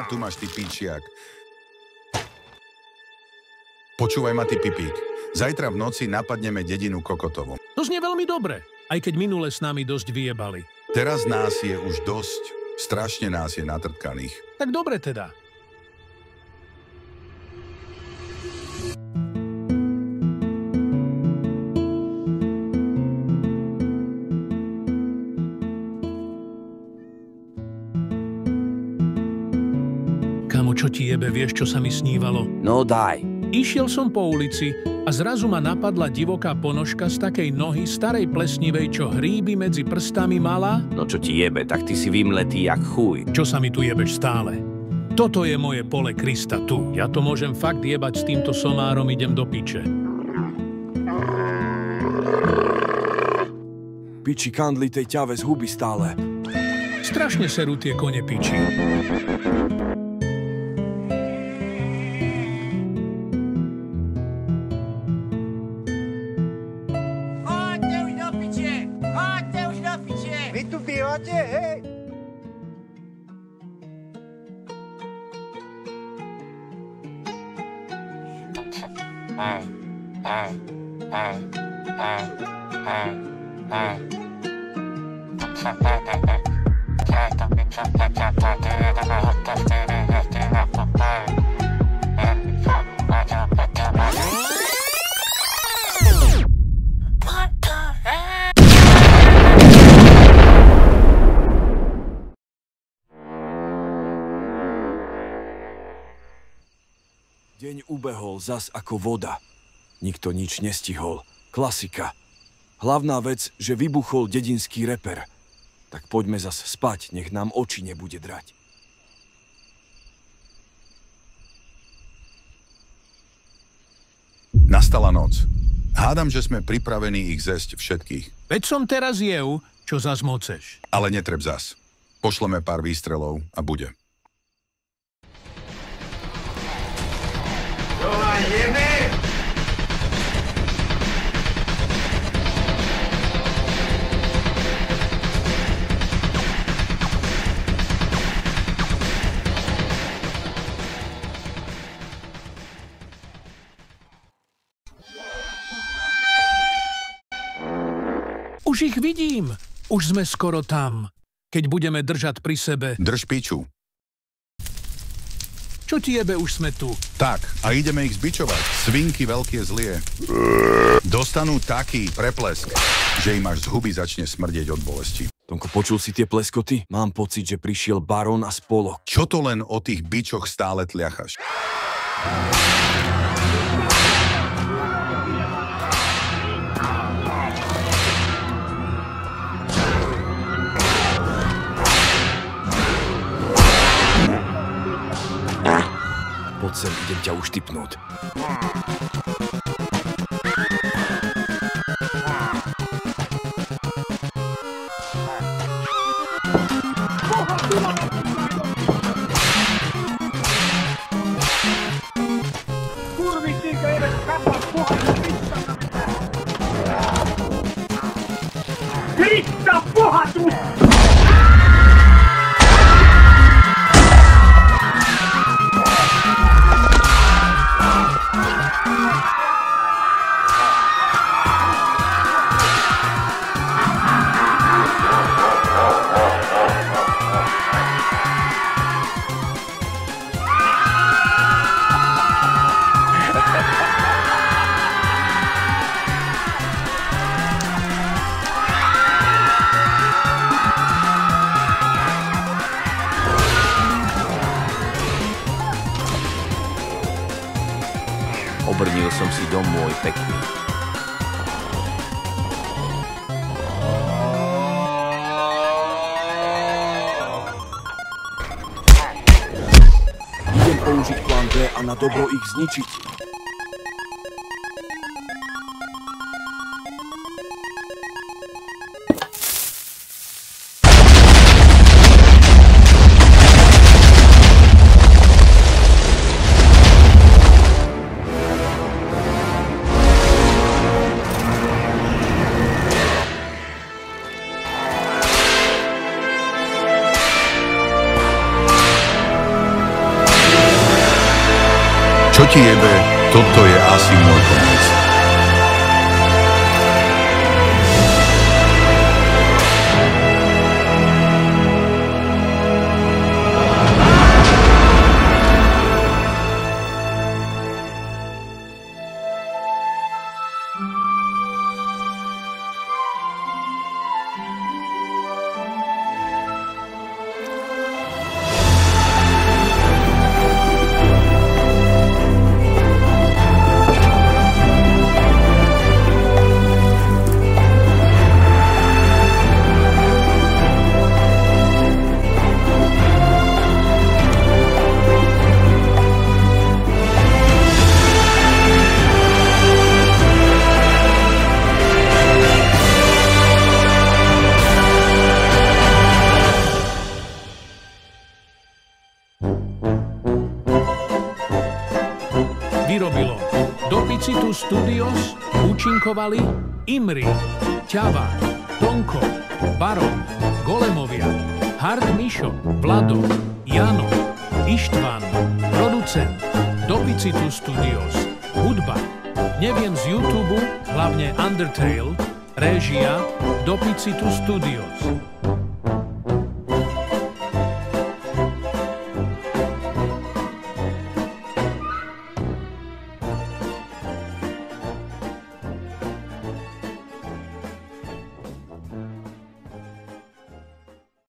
Tu máš, ty pičiak. Počúvaj ma, ty pipík. Zajtra v noci napadneme dedinu Kokotovo. To znie veľmi dobre, aj keď minule s nami dosť vyjebali. Teraz nás je už dosť. Strašne nás je natrtkaných. Tak dobre teda. Kamo, čo ti jebe, vieš, čo sa mi snívalo? No daj. Išiel som po ulici a zrazu ma napadla divoká ponožka z takej nohy starej plesnivej, čo hríby medzi prstami mala. No čo ti jebe, tak ty si vymletý jak chuj. Čo sa mi tu jebeš stále? Toto je moje pole Krista tu. Ja to môžem fakt jebať s týmto somárom, idem do piče. Piči kandli tej ťave z huby stále. Strašne serú tie kone piči. Deň ubehol zas ako voda. Nikto nič nestihol. Klasika. Hlavná vec, že vybuchol dedinský reper. Tak poďme zas spať, nech nám oči nebude drať. Nastala noc. Hádam, že sme pripravení ich zesť všetkých. Veď som teraz jev, čo zas moceš. Ale netreb zas. Pošleme pár výstrelov a bude. Už ich vidím. Už sme skoro tam. Keď budeme držať pri sebe... Drž piču. Čo ti jebe, už sme tu. Tak, a ideme ich zbičovať. Svinky veľké zlie. Dostanú taký preplesk, že im až z huby začne smrdieť od bolesti. Tonko, počul si tie pleskoty? Mám pocit, že prišiel barón a spolok. Čo to len o tých bičoch stále tliachaš? Poď sem, idem ťa uštipnúť. Krista, pohatu! Obrnil som si dom môj pekný. Idem použiť plán B a na dobro ich zničiť. ti jebe, toto je asi môj koniec. Vyrobilo Dopicitu Studios, účinkovali Imri, Ťava, Tonko, Baron, Golemovia, Hard Mišo, Vlado, Jano, Ištván, producent Dopicitu Studios, hudba Neviem z YouTube, hlavne Undertale, réžia Dopicitu Studios.